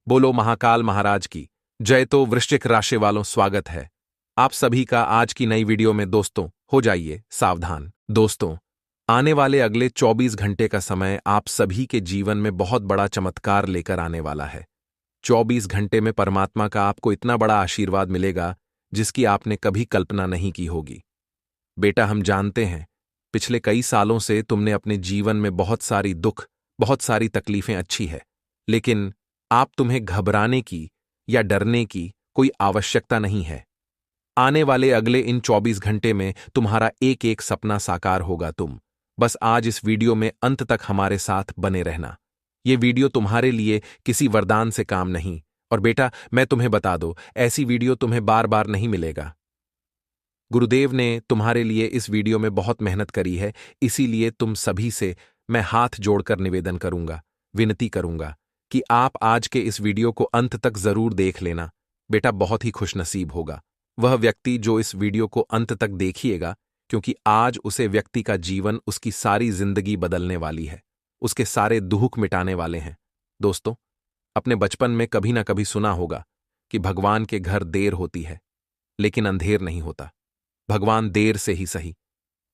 बोलो महाकाल महाराज की जय। तो वृश्चिक राशि वालों, स्वागत है आप सभी का आज की नई वीडियो में। दोस्तों, हो जाइए सावधान। दोस्तों, आने वाले अगले 24 घंटे का समय आप सभी के जीवन में बहुत बड़ा चमत्कार लेकर आने वाला है। 24 घंटे में परमात्मा का आपको इतना बड़ा आशीर्वाद मिलेगा जिसकी आपने कभी कल्पना नहीं की होगी। बेटा, हम जानते हैं पिछले कई सालों से तुमने अपने जीवन में बहुत सारी दुख, बहुत सारी तकलीफें अच्छी है, लेकिन आप तुम्हें घबराने की या डरने की कोई आवश्यकता नहीं है। आने वाले अगले इन 24 घंटे में तुम्हारा एक एक सपना साकार होगा। तुम बस आज इस वीडियो में अंत तक हमारे साथ बने रहना। ये वीडियो तुम्हारे लिए किसी वरदान से काम नहीं। और बेटा, मैं तुम्हें बता दूं, ऐसी वीडियो तुम्हें बार बार नहीं मिलेगा। गुरुदेव ने तुम्हारे लिए इस वीडियो में बहुत मेहनत करी है, इसीलिए तुम सभी से मैं हाथ जोड़कर निवेदन करूंगा, विनती करूंगा कि आप आज के इस वीडियो को अंत तक जरूर देख लेना। बेटा, बहुत ही खुशनसीब होगा वह व्यक्ति जो इस वीडियो को अंत तक देखिएगा, क्योंकि आज उसे व्यक्ति का जीवन, उसकी सारी जिंदगी बदलने वाली है, उसके सारे दुख मिटाने वाले हैं। दोस्तों, अपने बचपन में कभी ना कभी सुना होगा कि भगवान के घर देर होती है लेकिन अंधेर नहीं होता। भगवान देर से ही सही,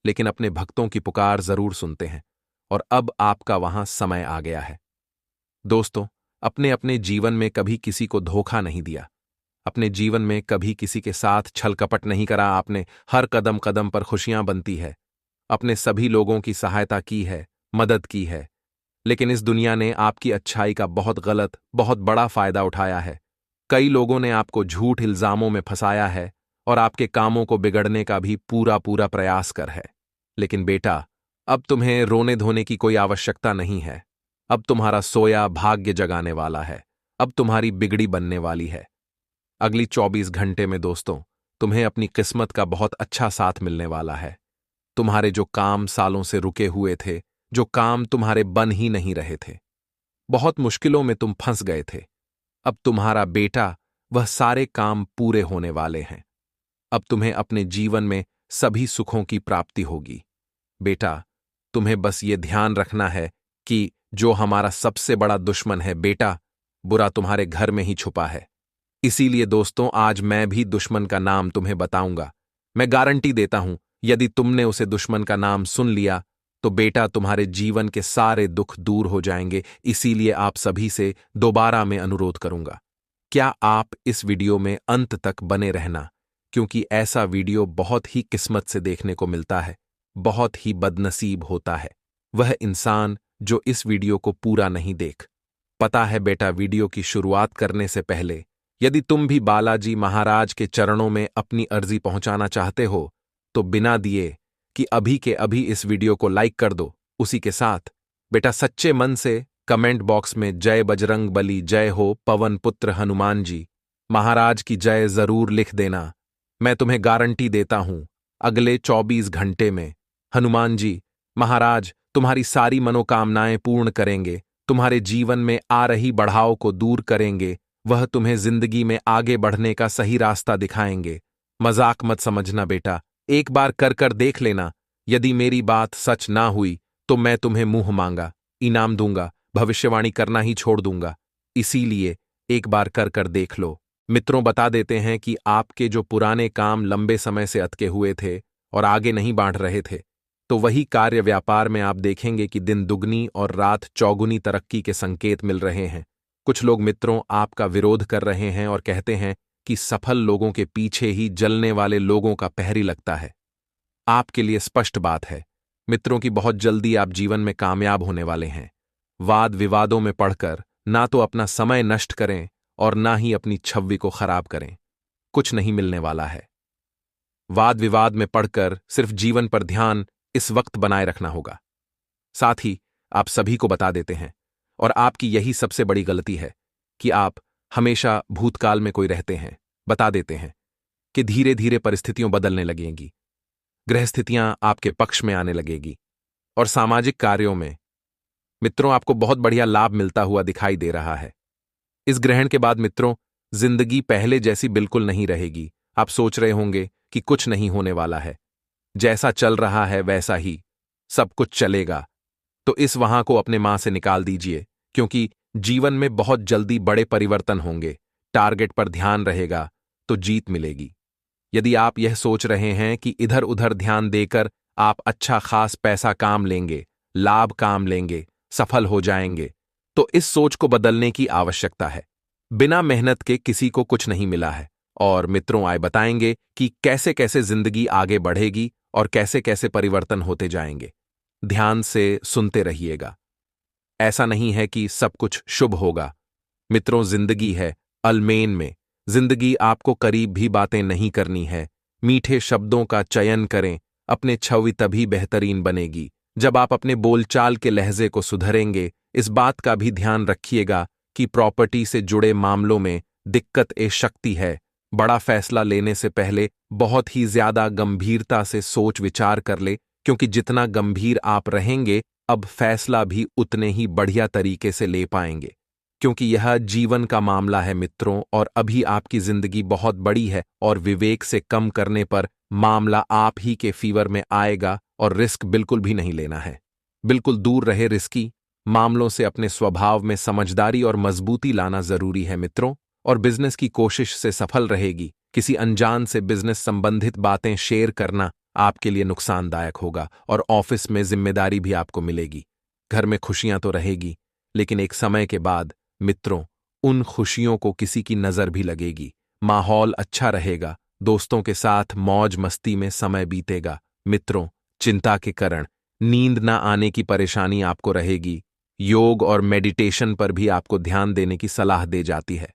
लेकिन अपने भक्तों की पुकार जरूर सुनते हैं, और अब आपका वहां समय आ गया है। दोस्तों, अपने अपने जीवन में कभी किसी को धोखा नहीं दिया, अपने जीवन में कभी किसी के साथ छल कपट नहीं करा आपने। हर कदम कदम पर खुशियां बनती है, अपने सभी लोगों की सहायता की है, मदद की है, लेकिन इस दुनिया ने आपकी अच्छाई का बहुत गलत, बहुत बड़ा फायदा उठाया है। कई लोगों ने आपको झूठ इल्जामों में फंसाया है और आपके कामों को बिगड़ने का भी पूरा पूरा प्रयास कर है। लेकिन बेटा, अब तुम्हें रोने धोने की कोई आवश्यकता नहीं है। अब तुम्हारा सोया भाग्य जगाने वाला है, अब तुम्हारी बिगड़ी बनने वाली है। अगली 24 घंटे में दोस्तों, तुम्हें अपनी किस्मत का बहुत अच्छा साथ मिलने वाला है। तुम्हारे जो काम सालों से रुके हुए थे, जो काम तुम्हारे बन ही नहीं रहे थे, बहुत मुश्किलों में तुम फंस गए थे, अब तुम्हारा बेटा वह सारे काम पूरे होने वाले हैं। अब तुम्हें अपने जीवन में सभी सुखों की प्राप्ति होगी। बेटा, तुम्हें बस ये ध्यान रखना है कि जो हमारा सबसे बड़ा दुश्मन है बेटा, बुरा तुम्हारे घर में ही छुपा है। इसीलिए दोस्तों, आज मैं भी दुश्मन का नाम तुम्हें बताऊंगा। मैं गारंटी देता हूं, यदि तुमने उसे दुश्मन का नाम सुन लिया तो बेटा तुम्हारे जीवन के सारे दुख दूर हो जाएंगे। इसीलिए आप सभी से दोबारा मैं अनुरोध करूंगा, क्या आप इस वीडियो में अंत तक बने रहना, क्योंकि ऐसा वीडियो बहुत ही किस्मत से देखने को मिलता है। बहुत ही बदनसीब होता है वह इंसान जो इस वीडियो को पूरा नहीं देख। पता है बेटा, वीडियो की शुरुआत करने से पहले यदि तुम भी बालाजी महाराज के चरणों में अपनी अर्जी पहुंचाना चाहते हो तो बिना दिए कि अभी के अभी इस वीडियो को लाइक कर दो। उसी के साथ बेटा, सच्चे मन से कमेंट बॉक्स में जय बजरंग बली, जय हो पवन पुत्र हनुमान जी महाराज की जय जरूर लिख देना। मैं तुम्हें गारंटी देता हूं, अगले 24 घंटे में हनुमान जी महाराज तुम्हारी सारी मनोकामनाएं पूर्ण करेंगे, तुम्हारे जीवन में आ रही बढ़ाव को दूर करेंगे, वह तुम्हें जिंदगी में आगे बढ़ने का सही रास्ता दिखाएंगे। मजाक मत समझना बेटा, एक बार कर देख लेना। यदि मेरी बात सच ना हुई तो मैं तुम्हें मुंह मांगा इनाम दूंगा, भविष्यवाणी करना ही छोड़ दूंगा। इसीलिए एक बार कर देख लो। मित्रों, बता देते हैं कि आपके जो पुराने काम लंबे समय से अटके हुए थे और आगे नहीं बढ़ रहे थे, तो वही कार्य व्यापार में आप देखेंगे कि दिन दुगनी और रात चौगुनी तरक्की के संकेत मिल रहे हैं। कुछ लोग मित्रों आपका विरोध कर रहे हैं और कहते हैं कि सफल लोगों के पीछे ही जलने वाले लोगों का पहरी लगता है। आपके लिए स्पष्ट बात है मित्रों कि बहुत जल्दी आप जीवन में कामयाब होने वाले हैं। वाद विवादों में पढ़कर ना तो अपना समय नष्ट करें और ना ही अपनी छवि को खराब करें, कुछ नहीं मिलने वाला है। वाद विवाद में पढ़कर सिर्फ जीवन पर ध्यान इस वक्त बनाए रखना होगा। साथ ही आप सभी को बता देते हैं, और आपकी यही सबसे बड़ी गलती है कि आप हमेशा भूतकाल में कोई रहते हैं। बता देते हैं कि धीरे धीरे परिस्थितियां बदलने लगेंगी, ग्रह स्थितियां आपके पक्ष में आने लगेगी, और सामाजिक कार्यों में मित्रों आपको बहुत बढ़िया लाभ मिलता हुआ दिखाई दे रहा है। इस ग्रहण के बाद मित्रों जिंदगी पहले जैसी बिल्कुल नहीं रहेगी। आप सोच रहे होंगे कि कुछ नहीं होने वाला है, जैसा चल रहा है वैसा ही सब कुछ चलेगा, तो इस वहां को अपने मां से निकाल दीजिए, क्योंकि जीवन में बहुत जल्दी बड़े परिवर्तन होंगे। टारगेट पर ध्यान रहेगा तो जीत मिलेगी। यदि आप यह सोच रहे हैं कि इधर उधर ध्यान देकर आप अच्छा खास पैसा काम लेंगे, लाभ काम लेंगे, सफल हो जाएंगे, तो इस सोच को बदलने की आवश्यकता है। बिना मेहनत के किसी को कुछ नहीं मिला है। और मित्रों, आए बताएंगे कि कैसे कैसे जिंदगी आगे बढ़ेगी और कैसे कैसे परिवर्तन होते जाएंगे। ध्यान से सुनते रहिएगा। ऐसा नहीं है कि सब कुछ शुभ होगा। मित्रों, जिंदगी है अलमेन में। जिंदगी आपको करीब भी बातें नहीं करनी है। मीठे शब्दों का चयन करें। अपने छवि तभी बेहतरीन बनेगी जब आप अपने बोलचाल के लहजे को सुधरेंगे। इस बात का भी ध्यान रखिएगा कि प्रॉपर्टी से जुड़े मामलों में दिक्कत ए शक्ति है। बड़ा फैसला लेने से पहले बहुत ही ज्यादा गंभीरता से सोच विचार कर ले, क्योंकि जितना गंभीर आप रहेंगे, अब फैसला भी उतने ही बढ़िया तरीके से ले पाएंगे। क्योंकि यह जीवन का मामला है मित्रों, और अभी आपकी जिंदगी बहुत बड़ी है और विवेक से कम करने पर मामला आप ही के फीवर में आएगा और रिस्क बिल्कुल भी नहीं लेना है। बिल्कुल दूर रहे रिस्की मामलों से। अपने स्वभाव में समझदारी और मजबूती लाना जरूरी है मित्रों। और बिजनेस की कोशिश से सफल रहेगी। किसी अनजान से बिजनेस संबंधित बातें शेयर करना आपके लिए नुकसानदायक होगा और ऑफिस में जिम्मेदारी भी आपको मिलेगी। घर में खुशियां तो रहेगी, लेकिन एक समय के बाद मित्रों, उन खुशियों को किसी की नजर भी लगेगी। माहौल अच्छा रहेगा, दोस्तों के साथ मौज मस्ती में समय बीतेगा। मित्रों, चिंता के कारण नींद न आने की परेशानी आपको रहेगी। योग और मेडिटेशन पर भी आपको ध्यान देने की सलाह दी जाती है।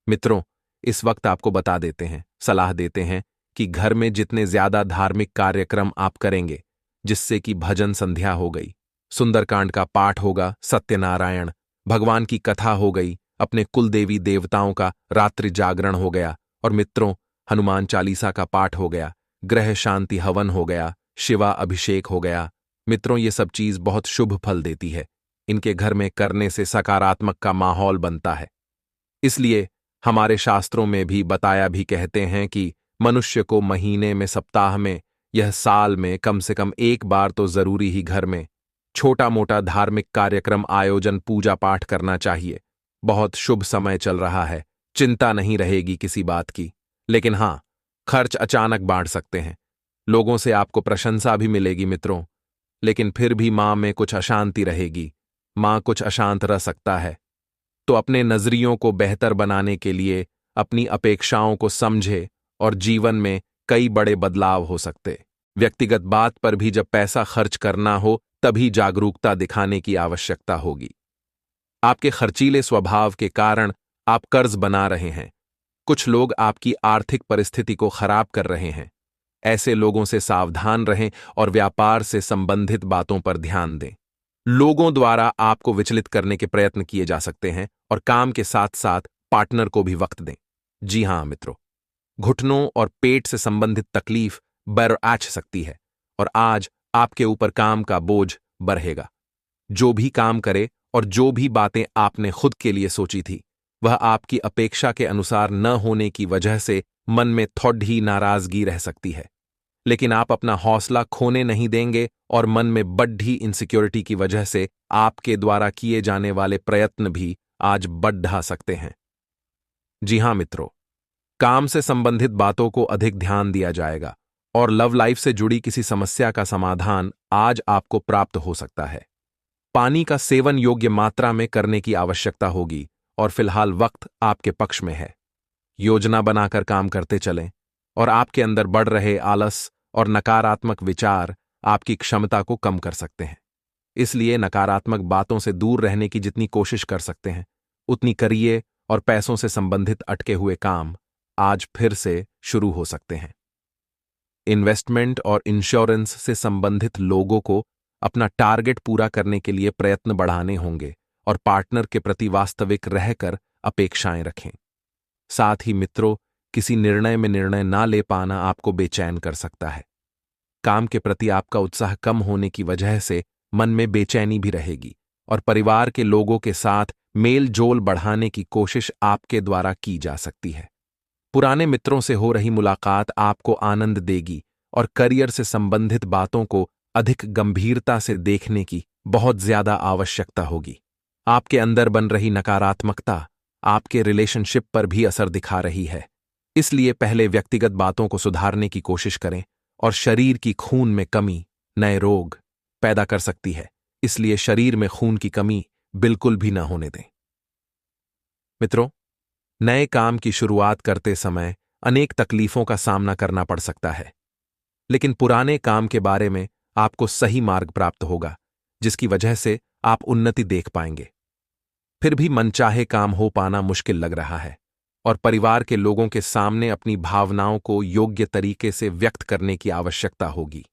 मित्रों, इस वक्त आपको बता देते हैं, सलाह देते हैं कि घर में जितने ज्यादा धार्मिक कार्यक्रम आप करेंगे, जिससे कि भजन संध्या हो गई, सुंदरकांड का पाठ होगा, सत्यनारायण भगवान की कथा हो गई, अपने कुल देवी देवताओं का रात्रि जागरण हो गया, और मित्रों, हनुमान चालीसा का पाठ हो गया, ग्रह शांति हवन हो गया, शिवा अभिषेक हो गया। मित्रों, ये सब चीज बहुत शुभ फल देती है। इनके घर में करने से सकारात्मक का माहौल बनता है। इसलिए हमारे शास्त्रों में भी बताया भी कहते हैं कि मनुष्य को महीने में, सप्ताह में, यह साल में कम से कम एक बार तो जरूरी ही घर में छोटा मोटा धार्मिक कार्यक्रम आयोजन पूजा पाठ करना चाहिए। बहुत शुभ समय चल रहा है, चिंता नहीं रहेगी किसी बात की। लेकिन हां, खर्च अचानक बढ़ सकते हैं। लोगों से आपको प्रशंसा भी मिलेगी मित्रों, लेकिन फिर भी मां में कुछ अशांति रहेगी। मां कुछ अशांत रह सकता है। तो अपने नजरियों को बेहतर बनाने के लिए अपनी अपेक्षाओं को समझे, और जीवन में कई बड़े बदलाव हो सकते। व्यक्तिगत बात पर भी जब पैसा खर्च करना हो, तभी जागरूकता दिखाने की आवश्यकता होगी। आपके खर्चीले स्वभाव के कारण आप कर्ज बना रहे हैं। कुछ लोग आपकी आर्थिक परिस्थिति को खराब कर रहे हैं। ऐसे लोगों से सावधान रहें और व्यापार से संबंधित बातों पर ध्यान दें। लोगों द्वारा आपको विचलित करने के प्रयत्न किए जा सकते हैं, और काम के साथ साथ पार्टनर को भी वक्त दें। जी हां मित्रों, घुटनों और पेट से संबंधित तकलीफ बढ़ सकती है, और आज आपके ऊपर काम का बोझ बढ़ेगा। जो भी काम करे और जो भी बातें आपने खुद के लिए सोची थी, वह आपकी अपेक्षा के अनुसार न होने की वजह से मन में थोड़ी नाराजगी रह सकती है। लेकिन आप अपना हौसला खोने नहीं देंगे, और मन में बढ़ी इनसिक्योरिटी की वजह से आपके द्वारा किए जाने वाले प्रयत्न भी आज बढ़ा सकते हैं। जी हां मित्रों, काम से संबंधित बातों को अधिक ध्यान दिया जाएगा, और लव लाइफ से जुड़ी किसी समस्या का समाधान आज आपको प्राप्त हो सकता है। पानी का सेवन योग्य मात्रा में करने की आवश्यकता होगी, और फिलहाल वक्त आपके पक्ष में है। योजना बनाकर काम करते चलें, और आपके अंदर बढ़ रहे आलस और नकारात्मक विचार आपकी क्षमता को कम कर सकते हैं। इसलिए नकारात्मक बातों से दूर रहने की जितनी कोशिश कर सकते हैं, उतनी करिए, और पैसों से संबंधित अटके हुए काम आज फिर से शुरू हो सकते हैं। इन्वेस्टमेंट और इंश्योरेंस से संबंधित लोगों को अपना टारगेट पूरा करने के लिए प्रयत्न बढ़ाने होंगे, और पार्टनर के प्रति वास्तविक रहकर अपेक्षाएं रखें। साथ ही मित्रों, किसी निर्णय में निर्णय ना ले पाना आपको बेचैन कर सकता है। काम के प्रति आपका उत्साह कम होने की वजह से मन में बेचैनी भी रहेगी, और परिवार के लोगों के साथ मेल जोल बढ़ाने की कोशिश आपके द्वारा की जा सकती है। पुराने मित्रों से हो रही मुलाकात आपको आनंद देगी, और करियर से संबंधित बातों को अधिक गंभीरता से देखने की बहुत ज्यादा आवश्यकता होगी। आपके अंदर बन रही नकारात्मकता आपके रिलेशनशिप पर भी असर दिखा रही है। इसलिए पहले व्यक्तिगत बातों को सुधारने की कोशिश करें, और शरीर की खून में कमी नए रोग पैदा कर सकती है, इसलिए शरीर में खून की कमी बिल्कुल भी न होने दें। मित्रों, नए काम की शुरुआत करते समय अनेक तकलीफों का सामना करना पड़ सकता है, लेकिन पुराने काम के बारे में आपको सही मार्ग प्राप्त होगा, जिसकी वजह से आप उन्नति देख पाएंगे। फिर भी मनचाहे काम हो पाना मुश्किल लग रहा है, और परिवार के लोगों के सामने अपनी भावनाओं को योग्य तरीके से व्यक्त करने की आवश्यकता होगी।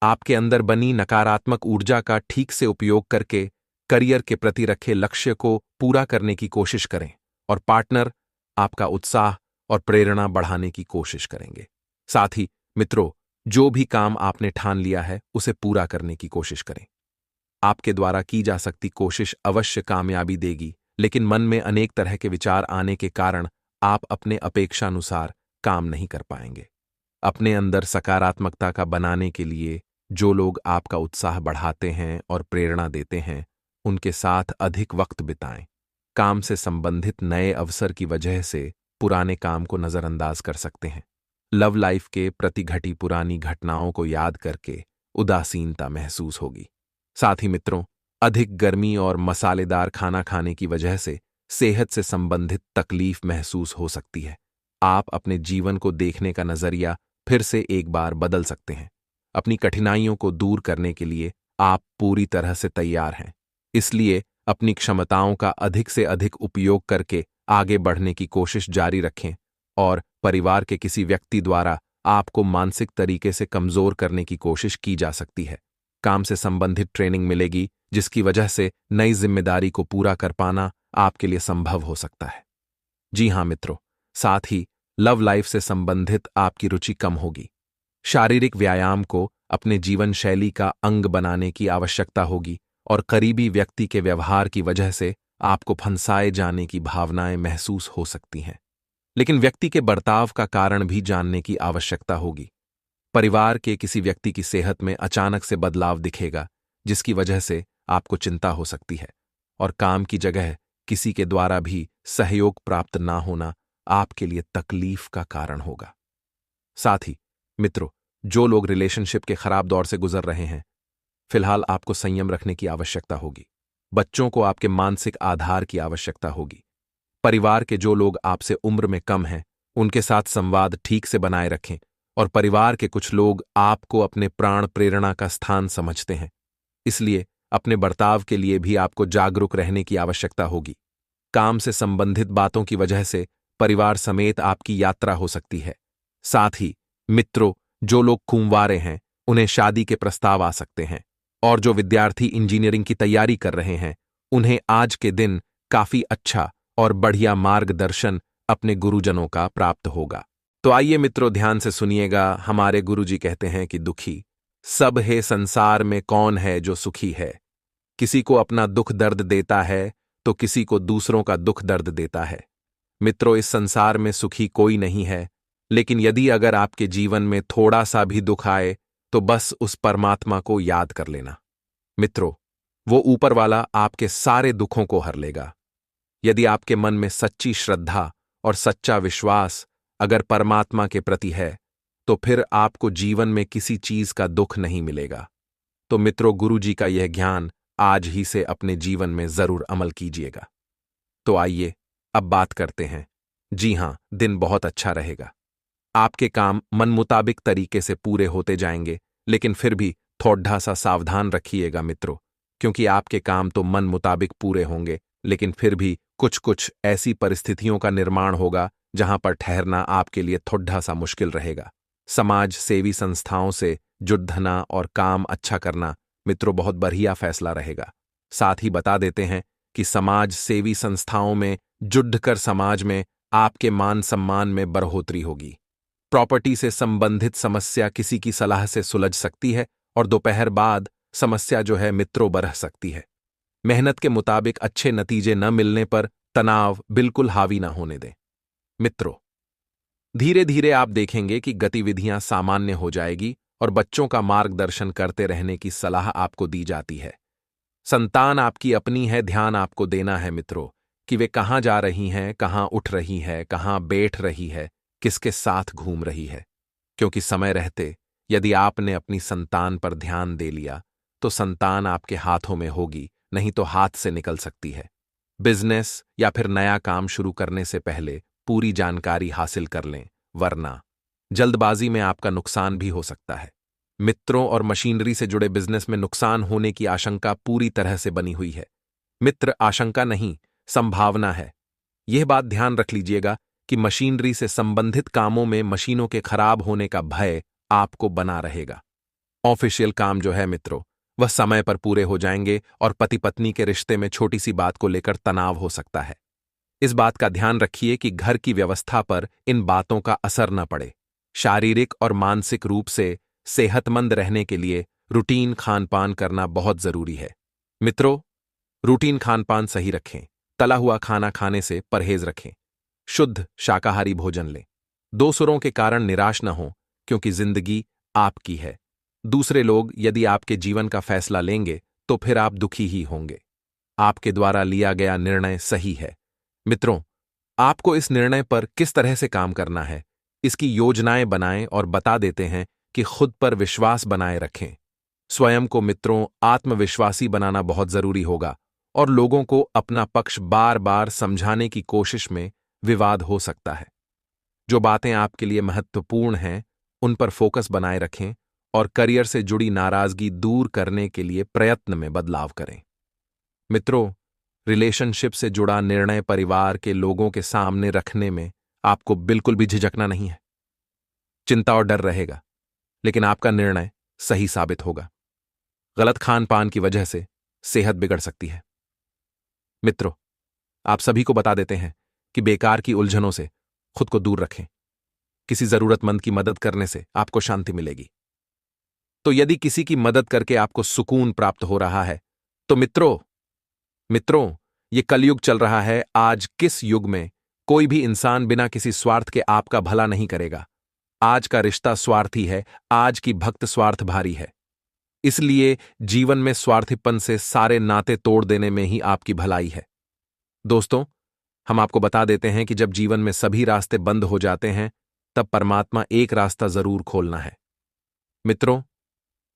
आपके अंदर बनी नकारात्मक ऊर्जा का ठीक से उपयोग करके करियर के प्रति रखे लक्ष्य को पूरा करने की कोशिश करें, और पार्टनर आपका उत्साह और प्रेरणा बढ़ाने की कोशिश करेंगे। साथ ही मित्रों, जो भी काम आपने ठान लिया है उसे पूरा करने की कोशिश करें। आपके द्वारा की जा सकती कोशिश अवश्य कामयाबी देगी, लेकिन मन में अनेक तरह के विचार आने के कारण आप अपने अपेक्षानुसार काम नहीं कर पाएंगे। अपने अंदर सकारात्मकता का बनाने के लिए जो लोग आपका उत्साह बढ़ाते हैं और प्रेरणा देते हैं, उनके साथ अधिक वक्त बिताएं। काम से संबंधित नए अवसर की वजह से पुराने काम को नजरअंदाज कर सकते हैं। लव लाइफ के प्रति घटी पुरानी घटनाओं को याद करके उदासीनता महसूस होगी। साथ ही मित्रों, अधिक गर्मी और मसालेदार खाना खाने की वजह से सेहत से संबंधित तकलीफ महसूस हो सकती है। आप अपने जीवन को देखने का नजरिया फिर से एक बार बदल सकते हैं। अपनी कठिनाइयों को दूर करने के लिए आप पूरी तरह से तैयार हैं। इसलिए अपनी क्षमताओं का अधिक से अधिक उपयोग करके आगे बढ़ने की कोशिश जारी रखें, और परिवार के किसी व्यक्ति द्वारा आपको मानसिक तरीके से कमजोर करने की कोशिश की जा सकती है। काम से संबंधित ट्रेनिंग मिलेगी, जिसकी वजह से नई जिम्मेदारी को पूरा कर पाना आपके लिए संभव हो सकता है। जी हां मित्रों, साथ ही लव लाइफ से संबंधित आपकी रुचि कम होगी। शारीरिक व्यायाम को अपने जीवन शैली का अंग बनाने की आवश्यकता होगी, और करीबी व्यक्ति के व्यवहार की वजह से आपको फंसाए जाने की भावनाएं महसूस हो सकती हैं। लेकिन व्यक्ति के बर्ताव का कारण भी जानने की आवश्यकता होगी। परिवार के किसी व्यक्ति की सेहत में अचानक से बदलाव दिखेगा, जिसकी वजह से आपको चिंता हो सकती है, और काम की जगह किसी के द्वारा भी सहयोग प्राप्त ना होना आपके लिए तकलीफ का कारण होगा। साथ ही मित्रों, जो लोग रिलेशनशिप के खराब दौर से गुजर रहे हैं, फिलहाल आपको संयम रखने की आवश्यकता होगी। बच्चों को आपके मानसिक आधार की आवश्यकता होगी। परिवार के जो लोग आपसे उम्र में कम हैं, उनके साथ संवाद ठीक से बनाए रखें, और परिवार के कुछ लोग आपको अपने प्राण प्रेरणा का स्थान समझते हैं, इसलिए अपने बर्ताव के लिए भी आपको जागरूक रहने की आवश्यकता होगी। काम से संबंधित बातों की वजह से परिवार समेत आपकी यात्रा हो सकती है। साथ ही मित्रों, जो लोग कुंवारे हैं, उन्हें शादी के प्रस्ताव आ सकते हैं, और जो विद्यार्थी इंजीनियरिंग की तैयारी कर रहे हैं, उन्हें आज के दिन काफी अच्छा और बढ़िया मार्गदर्शन अपने गुरुजनों का प्राप्त होगा। तो आइए मित्रों, ध्यान से सुनिएगा। हमारे गुरुजी कहते हैं कि दुखी सब है संसार में, कौन है जो सुखी है। किसी को अपना दुख दर्द देता है तो किसी को दूसरों का दुख दर्द देता है। मित्रों, इस संसार में सुखी कोई नहीं है, लेकिन यदि अगर आपके जीवन में थोड़ा सा भी दुख आए तो बस उस परमात्मा को याद कर लेना। मित्रों, वो ऊपर वाला आपके सारे दुखों को हर लेगा। यदि आपके मन में सच्ची श्रद्धा और सच्चा विश्वास अगर परमात्मा के प्रति है, तो फिर आपको जीवन में किसी चीज का दुख नहीं मिलेगा। तो मित्रों, गुरुजी का यह ज्ञान आज ही से अपने जीवन में जरूर अमल कीजिएगा। तो आइए अब बात करते हैं। जी हां, दिन बहुत अच्छा रहेगा। आपके काम मन मुताबिक तरीके से पूरे होते जाएंगे, लेकिन फिर भी थोड़ा सा सावधान रखिएगा मित्रों, क्योंकि आपके काम तो मन मुताबिक पूरे होंगे, लेकिन फिर भी कुछ कुछ ऐसी परिस्थितियों का निर्माण होगा जहां पर ठहरना आपके लिए थोड़ा सा मुश्किल रहेगा। समाज सेवी संस्थाओं से जुड़ना और काम अच्छा करना मित्रों बहुत बढ़िया फैसला रहेगा। साथ ही बता देते हैं कि समाज सेवी संस्थाओं में जुड़कर समाज में आपके मान सम्मान में बढ़ोतरी होगी। प्रॉपर्टी से संबंधित समस्या किसी की सलाह से सुलझ सकती है, और दोपहर बाद समस्या जो है मित्रों बढ़ सकती है। मेहनत के मुताबिक अच्छे नतीजे न मिलने पर तनाव बिल्कुल हावी न होने दें। मित्रों, धीरे धीरे आप देखेंगे कि गतिविधियां सामान्य हो जाएगी, और बच्चों का मार्गदर्शन करते रहने की सलाह आपको दी जाती है। संतान आपकी अपनी है, ध्यान आपको देना है मित्रों, कि वे कहाँ जा रही हैं, कहाँ उठ रही है, कहाँ बैठ रही है, किसके साथ घूम रही है। क्योंकि समय रहते यदि आपने अपनी संतान पर ध्यान दे लिया तो संतान आपके हाथों में होगी, नहीं तो हाथ से निकल सकती है। बिजनेस या फिर नया काम शुरू करने से पहले पूरी जानकारी हासिल कर लें, वरना जल्दबाजी में आपका नुकसान भी हो सकता है। मित्रों और मशीनरी से जुड़े बिजनेस में नुकसान होने की आशंका पूरी तरह से बनी हुई है। मित्र, आशंका नहीं, संभावना है। यह बात ध्यान रख लीजिएगा कि मशीनरी से संबंधित कामों में मशीनों के खराब होने का भय आपको बना रहेगा। ऑफिशियल काम जो है मित्रों, वह समय पर पूरे हो जाएंगे और पति पत्नी के रिश्ते में छोटी सी बात को लेकर तनाव हो सकता है। इस बात का ध्यान रखिए कि घर की व्यवस्था पर इन बातों का असर न पड़े। शारीरिक और मानसिक रूप से सेहतमंद रहने के लिए रूटीन खानपान करना बहुत जरूरी है। मित्रों, रूटीन खानपान सही रखें, तला हुआ खाना खाने से परहेज रखें, शुद्ध शाकाहारी भोजन लें। दो सुरों के कारण निराश न हो, क्योंकि जिंदगी आपकी है। दूसरे लोग यदि आपके जीवन का फैसला लेंगे तो फिर आप दुखी ही होंगे। आपके द्वारा लिया गया निर्णय सही है। मित्रों, आपको इस निर्णय पर किस तरह से काम करना है, इसकी योजनाएं बनाएं और बता देते हैं कि खुद पर विश्वास बनाए रखें। स्वयं को मित्रों आत्मविश्वासी बनाना बहुत जरूरी होगा और लोगों को अपना पक्ष बार बार समझाने की कोशिश में विवाद हो सकता है। जो बातें आपके लिए महत्वपूर्ण हैं, उन पर फोकस बनाए रखें और करियर से जुड़ी नाराजगी दूर करने के लिए प्रयत्न में बदलाव करें। मित्रों, रिलेशनशिप से जुड़ा निर्णय परिवार के लोगों के सामने रखने में आपको बिल्कुल भी झिझकना नहीं है। चिंता और डर रहेगा, लेकिन आपका निर्णय सही साबित होगा। गलत खान पान की वजह से सेहत बिगड़ सकती है। मित्रों, आप सभी को बता देते हैं कि बेकार की उलझनों से खुद को दूर रखें। किसी जरूरतमंद की मदद करने से आपको शांति मिलेगी। तो यदि किसी की मदद करके आपको सुकून प्राप्त हो रहा है तो मित्रों, ये कलयुग चल रहा है। आज किस युग में कोई भी इंसान बिना किसी स्वार्थ के आपका भला नहीं करेगा। आज का रिश्ता स्वार्थी है, आज की भक्त स्वार्थ भारी है। इसलिए जीवन में स्वार्थीपन से सारे नाते तोड़ देने में ही आपकी भलाई है। दोस्तों, हम आपको बता देते हैं कि जब जीवन में सभी रास्ते बंद हो जाते हैं, तब परमात्मा एक रास्ता जरूर खोलना है। मित्रों,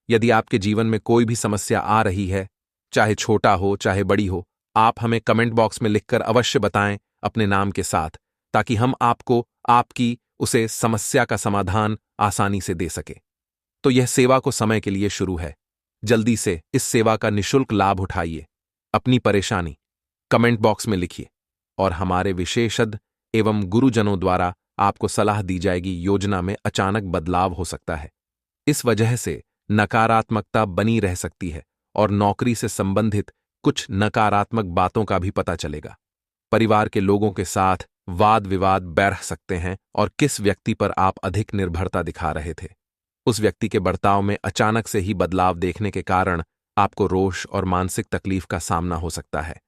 यदि आपके जीवन में कोई भी समस्या आ रही है, चाहे छोटा हो चाहे बड़ी हो, आप हमें कमेंट बॉक्स में लिखकर अवश्य बताएं अपने नाम के साथ, ताकि हम आपको आपकी उसे समस्या का समाधान आसानी से दे सके। तो यह सेवा को समय के लिए शुरू है। जल्दी से इस सेवा का निःशुल्क लाभ उठाइए। अपनी परेशानी कमेंट बॉक्स में लिखिए और हमारे विशेषज्ञ एवं गुरुजनों द्वारा आपको सलाह दी जाएगी। योजना में अचानक बदलाव हो सकता है। इस वजह से नकारात्मकता बनी रह सकती है और नौकरी से संबंधित कुछ नकारात्मक बातों का भी पता चलेगा। परिवार के लोगों के साथ वाद विवाद बैठ सकते हैं और किस व्यक्ति पर आप अधिक निर्भरता दिखा रहे थे, उस व्यक्ति के बर्ताव में अचानक से ही बदलाव देखने के कारण आपको रोष और मानसिक तकलीफ का सामना हो सकता है।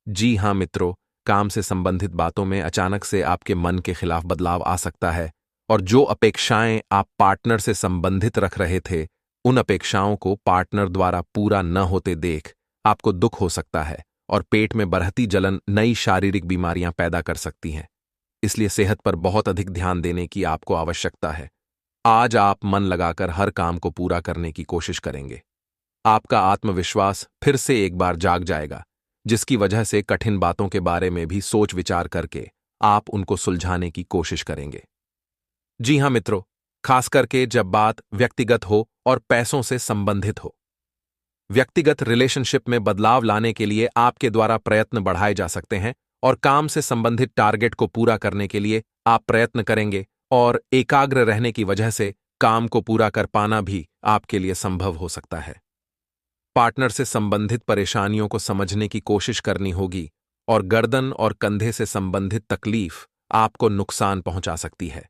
जी हां मित्रों, काम से संबंधित बातों में अचानक से आपके मन के खिलाफ बदलाव आ सकता है और जो अपेक्षाएं आप पार्टनर से संबंधित रख रहे थे, उन अपेक्षाओं को पार्टनर द्वारा पूरा न होते देख आपको दुख हो सकता है और पेट में बढ़ती जलन नई शारीरिक बीमारियां पैदा कर सकती हैं। इसलिए सेहत पर बहुत अधिक ध्यान देने की आपको आवश्यकता है। आज आप मन लगाकर हर काम को पूरा करने की कोशिश करेंगे। आपका आत्मविश्वास फिर से एक बार जाग जाएगा, जिसकी वजह से कठिन बातों के बारे में भी सोच विचार करके आप उनको सुलझाने की कोशिश करेंगे। जी हां मित्रों, खास करके जब बात व्यक्तिगत हो और पैसों से संबंधित हो। व्यक्तिगत रिलेशनशिप में बदलाव लाने के लिए आपके द्वारा प्रयत्न बढ़ाए जा सकते हैं और काम से संबंधित टारगेट को पूरा करने के लिए आप प्रयत्न करेंगे और एकाग्र रहने की वजह से काम को पूरा कर पाना भी आपके लिए संभव हो सकता है। पार्टनर से संबंधित परेशानियों को समझने की कोशिश करनी होगी और गर्दन और कंधे से संबंधित तकलीफ आपको नुकसान पहुंचा सकती है।